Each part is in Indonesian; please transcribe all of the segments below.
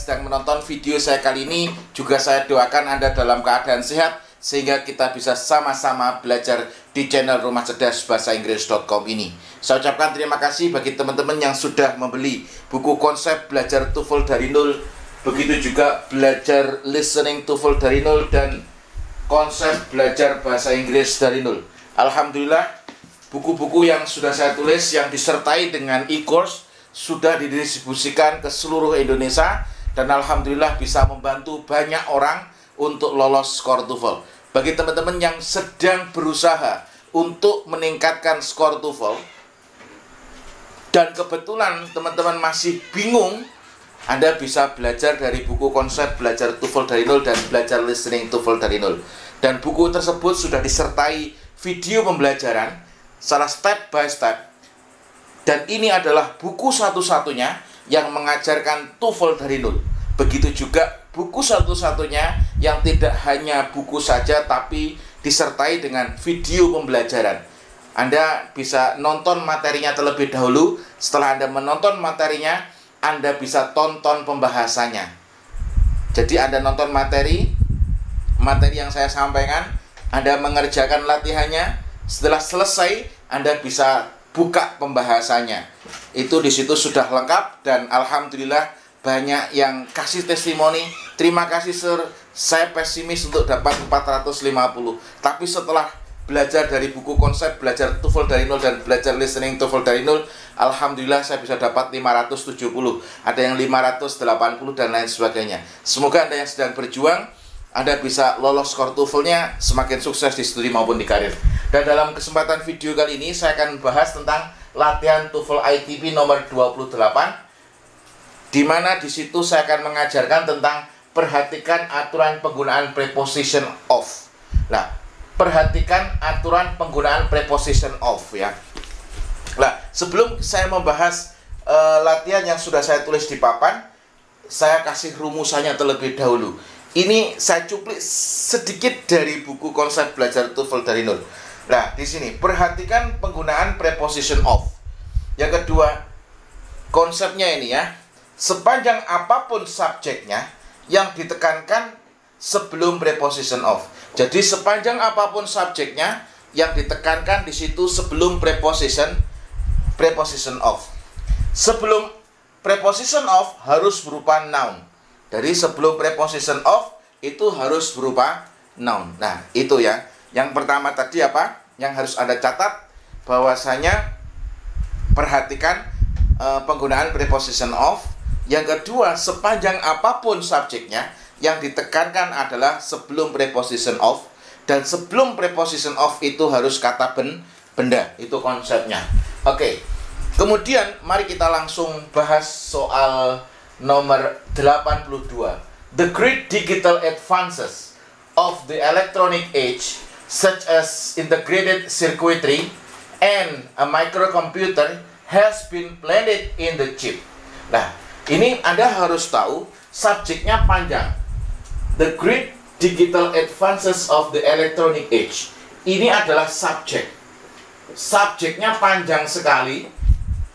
sedang menonton video saya kali ini. Juga saya doakan Anda dalam keadaan sehat, sehingga kita bisa sama-sama belajar di channel rumahcerdasbahasaiinggris.com ini. Saya ucapkan terima kasih bagi teman-teman yang sudah membeli buku konsep belajar TOEFL dari nol, begitu juga belajar listening TOEFL dari nol, dan konsep belajar bahasa Inggris dari nol. Alhamdulillah, buku-buku yang sudah saya tulis yang disertai dengan e-course sudah didistribusikan ke seluruh Indonesia, dan alhamdulillah bisa membantu banyak orang untuk lolos skor TOEFL. Bagi teman-teman yang sedang berusaha untuk meningkatkan skor TOEFL dan kebetulan teman-teman masih bingung, Anda bisa belajar dari buku konsep belajar TOEFL dari nol dan belajar listening TOEFL dari nol. Dan buku tersebut sudah disertai video pembelajaran secara step by step. Dan ini adalah buku satu-satunya yang mengajarkan TOEFL dari nol. Begitu juga buku satu-satunya yang tidak hanya buku saja, tapi disertai dengan video pembelajaran. Anda bisa nonton materinya terlebih dahulu. Setelah Anda menonton materinya, Anda bisa tonton pembahasannya. Jadi Anda nonton materi yang saya sampaikan, Anda mengerjakan latihannya. Setelah selesai, Anda bisa buka pembahasannya. Itu di situ sudah lengkap, dan alhamdulillah banyak yang kasih testimoni. Terima kasih Sir, saya pesimis untuk dapat 450. Tapi setelah belajar dari buku konsep belajar TOEFL dari nol dan belajar listening TOEFL dari nol, alhamdulillah saya bisa dapat 570. Ada yang 580 dan lain sebagainya. Semoga Anda yang sedang berjuang, Anda bisa lolos skor TOEFL-nya, semakin sukses di studi maupun di karir. Dan dalam kesempatan video kali ini saya akan membahas tentang latihan TOEFL ITP nomor 28, di mana di situ saya akan mengajarkan tentang perhatikan aturan penggunaan preposition of. Nah, perhatikan aturan penggunaan preposition of ya. Nah, sebelum saya membahas latihan yang sudah saya tulis di papan, saya kasih rumusannya terlebih dahulu. Ini saya cuplik sedikit dari buku konsep belajar TOEFL dari nol. Nah, di sini perhatikan penggunaan preposition of. Yang kedua, konsepnya ini ya. Sepanjang apapun subjeknya yang ditekankan sebelum preposition of. Jadi sepanjang apapun subjeknya yang ditekankan di situ sebelum preposition of. Sebelum preposition of harus berupa noun. Dari sebelum preposition of itu harus berupa noun. Nah, itu ya. Yang pertama tadi apa? Yang harus Anda catat bahwasanya perhatikan penggunaan preposition of. Yang kedua, sepanjang apapun subjeknya yang ditekankan adalah sebelum preposition of, dan sebelum preposition of itu harus kata benda. Itu konsepnya. Oke. Kemudian mari kita langsung bahas soal nomor 82. The great digital advances of the electronic age, such as integrated circuitry and a microcomputer, has been blended in the chip. Nah, ini Anda harus tahu subjeknya panjang. The great digital advances of the electronic age. Ini adalah subjek. Subjeknya panjang sekali,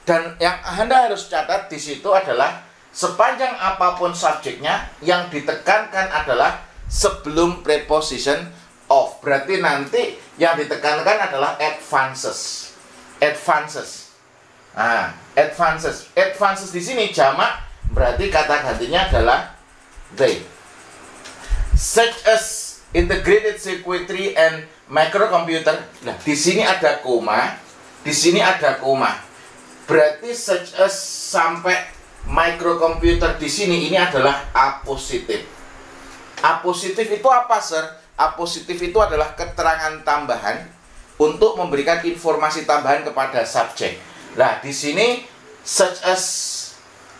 dan yang Anda harus catat di situ adalah sepanjang apapun subjeknya yang ditekankan adalah sebelum preposition of. Berarti nanti yang ditekankan adalah advances. Advances. Nah, advances. Advances di sini jamak, berarti kata gantinya adalah they. Such as integrated circuitry and microcomputer. Nah, di sini ada koma, di sini ada koma. Berarti such as sampai microcomputer di sini ini adalah apositif. Apositif itu apa, Sir? Apositif itu adalah keterangan tambahan untuk memberikan informasi tambahan kepada subjek. Nah, di sini such as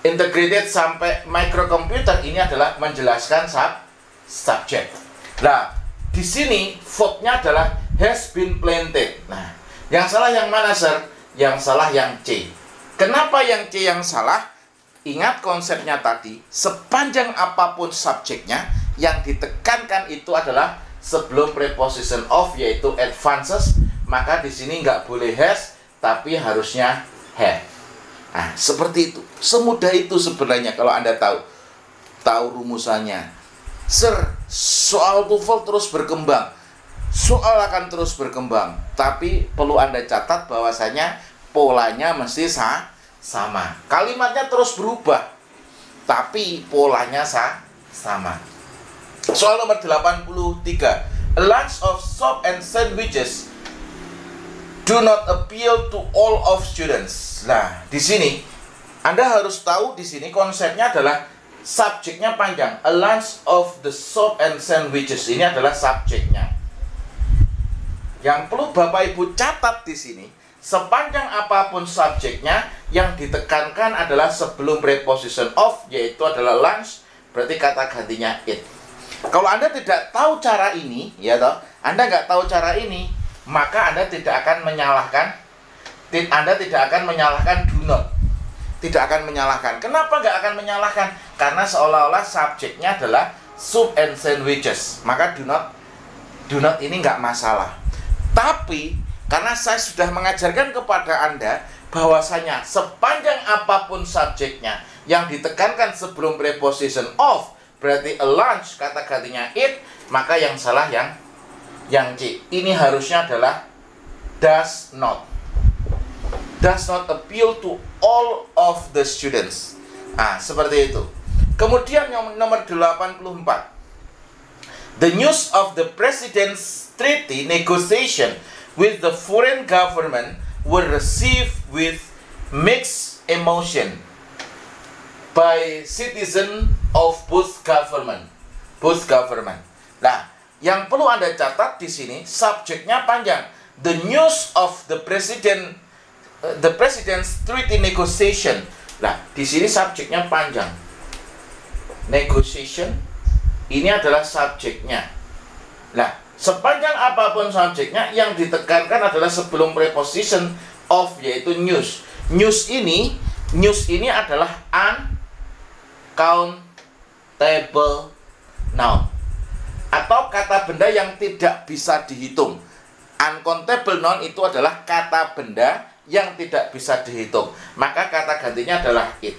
integrated sampai microcomputer ini adalah menjelaskan subjek. Nah, di sini verb-nya adalah has been planted. Nah, yang salah yang mana, Sir? Yang salah yang C. Kenapa yang C yang salah? Ingat konsepnya tadi, sepanjang apapun subjeknya yang ditekankan itu adalah sebelum preposition of, yaitu advances, maka di sini nggak boleh has, tapi harusnya have. Nah, seperti itu. Semudah itu sebenarnya kalau Anda tahu. tahu rumusannya. Sir, soal TOEFL terus berkembang. Soal akan terus berkembang, tapi perlu Anda catat bahwasanya polanya mesti sama. Kalimatnya terus berubah, tapi polanya sama. Soal nomor 83. A lunch of soup and sandwiches do not appeal to all of students. Nah, di sini Anda harus tahu, di sini konsepnya adalah subjeknya panjang. A lunch of the soup and sandwiches, ini adalah subjeknya. Yang perlu Bapak Ibu catat di sini, sepanjang apapun subjeknya, yang ditekankan adalah sebelum preposition of, yaitu adalah lunch, berarti kata gantinya it. Kalau Anda tidak tahu cara ini, ya toh, Anda nggak tahu cara ini, maka Anda tidak akan menyalahkan, do not. Tidak akan menyalahkan. Kenapa nggak akan menyalahkan? Karena seolah-olah subjeknya adalah soup and sandwiches, maka do not ini nggak masalah. Tapi karena saya sudah mengajarkan kepada Anda bahwasanya sepanjang apapun subjeknya yang ditekankan sebelum preposition of, berarti a lunch kata gantinya it, maka yang salah yang C. Ini harusnya adalah does not appeal to all of the students. Nah, seperti itu. Kemudian yang nomor 84. The news of the president's treaty negotiation with the foreign government were received with mixed emotion by citizen of both government. Nah, yang perlu Anda catat di sini subjeknya panjang. The news of the president's treaty negotiation. Nah, di sini subjeknya panjang. Negotiation ini adalah subjeknya. Nah, sepanjang apapun subjeknya, yang ditekankan adalah sebelum preposition of, yaitu news. News ini adalah uncountable noun, atau kata benda yang tidak bisa dihitung. Uncountable noun itu adalah kata benda yang tidak bisa dihitung, maka kata gantinya adalah it.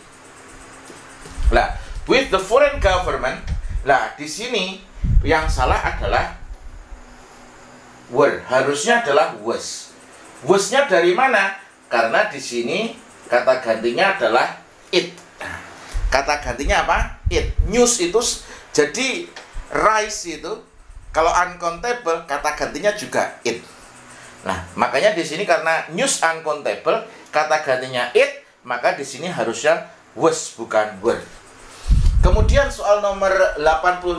Nah, with the foreign government, nah di sini yang salah adalah were, harusnya adalah was. Was-nya dari mana? Karena di sini kata gantinya adalah it. Kata gantinya apa? It. News itu jadi rice itu kalau uncountable kata gantinya juga it. Nah, makanya di sini karena news uncountable kata gantinya it, maka di sini harusnya was bukan were. Kemudian soal nomor 85.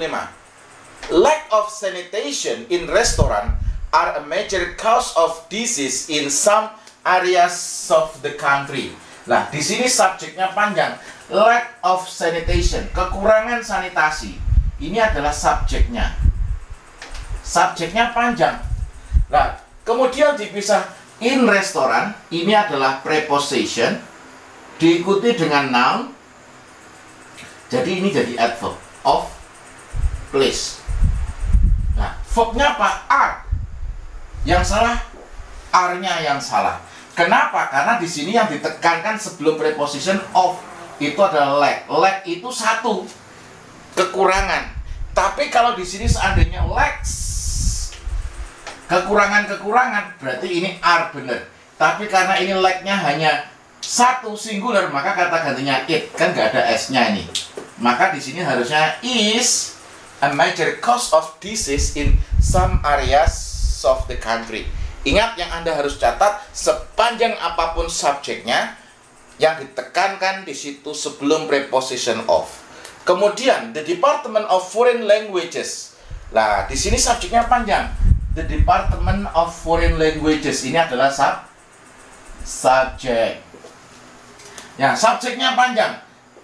Lack of sanitation in restaurant are a major cause of disease in some areas of the country. Nah, di sini subjeknya panjang. Lack of sanitation, kekurangan sanitasi. Ini adalah subjeknya. Subjeknya panjang. Nah, kemudian dipisah in restaurant, ini adalah preposition diikuti dengan noun. Jadi ini jadi adverb of place. Nah, verbnya apa? Are. Yang salah are-nya yang salah. Kenapa? Karena di sini yang ditekankan sebelum preposition of itu adalah lack. Lack itu satu, kekurangan. Tapi kalau di sini seandainya lacks, kekurangan-kekurangan, berarti ini are benar. Tapi karena ini lack-nya hanya satu singular, maka kata gantinya it, kan nggak ada s-nya ini. Maka di sini harusnya is a major cause of disease in some areas of the country. Ingat, yang Anda harus catat, sepanjang apapun subjeknya, yang ditekankan di situ sebelum preposition of. Kemudian the Department of Foreign Languages. Nah, di sini subjeknya panjang. The Department of Foreign Languages ini adalah subjek. Ya, subjeknya panjang.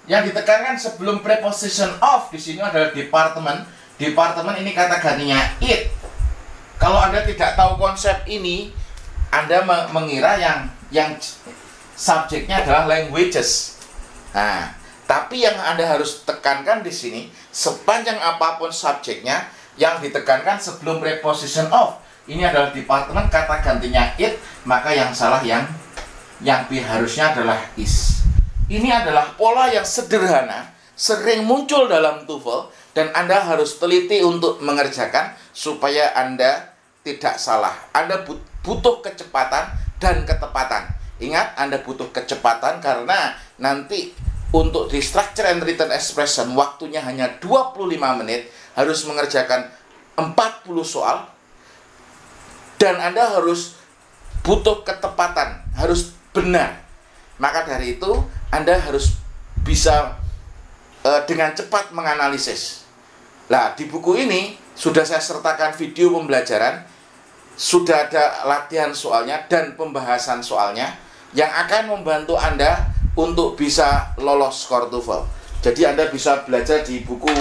Yang ditekankan sebelum preposition of di sini adalah department. Department ini kata gantinya it. Kalau Anda tidak tahu konsep ini, Anda mengira yang subjeknya adalah languages. Nah, tapi yang Anda harus tekankan di sini, sepanjang apapun subjeknya, yang ditekankan sebelum preposition of ini adalah department, kata gantinya it, maka yang salah yang B harusnya adalah is. Ini adalah pola yang sederhana, sering muncul dalam TOEFL dan Anda harus teliti untuk mengerjakan supaya Anda tidak salah. Anda butuh kecepatan dan ketepatan. Ingat, Anda butuh kecepatan karena nanti untuk di structure and written expression waktunya hanya 25 menit, harus mengerjakan 40 soal, dan Anda harus butuh ketepatan, harus benar. Maka dari itu, Anda harus bisa dengan cepat menganalisis. Nah, di buku ini sudah saya sertakan video pembelajaran, sudah ada latihan soalnya dan pembahasan soalnya yang akan membantu Anda untuk bisa lolos skor TOEFL. Jadi Anda bisa belajar di buku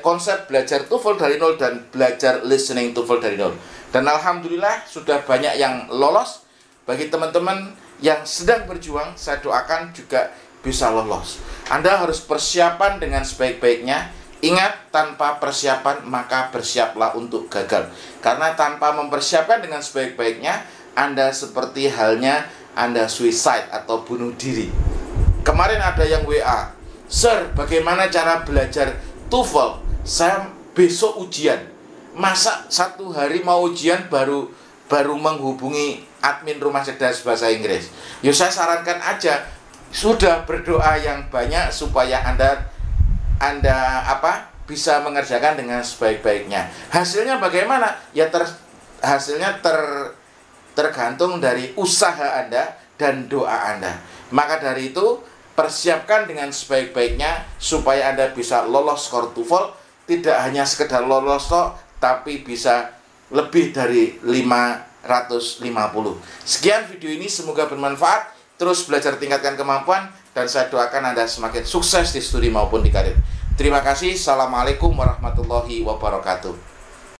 konsep belajar TOEFL dari nol dan belajar listening TOEFL dari nol. Dan alhamdulillah sudah banyak yang lolos. Bagi teman-teman yang sedang berjuang, saya doakan juga bisa lolos. Anda harus persiapan dengan sebaik-baiknya. Ingat, tanpa persiapan maka bersiaplah untuk gagal. Karena tanpa mempersiapkan dengan sebaik-baiknya, Anda seperti halnya Anda suicide atau bunuh diri. Kemarin ada yang WA, "Sir, bagaimana cara belajar TOEFL? Saya besok ujian. Masa satu hari mau ujian baru menghubungi admin Rumah Cerdas Bahasa Inggris?" Ya, saya sarankan aja, sudah berdoa yang banyak supaya Anda bisa mengerjakan dengan sebaik-baiknya. Hasilnya bagaimana? Ya hasilnya tergantung dari usaha Anda dan doa Anda. Maka dari itu, persiapkan dengan sebaik-baiknya supaya Anda bisa lolos skor TOEFL, tidak hanya sekedar lolos tapi bisa lebih dari 550. Sekian video ini, semoga bermanfaat. Terus belajar, tingkatkan kemampuan, dan saya doakan Anda semakin sukses di studi maupun di karir. Terima kasih. Assalamualaikum warahmatullahi wabarakatuh.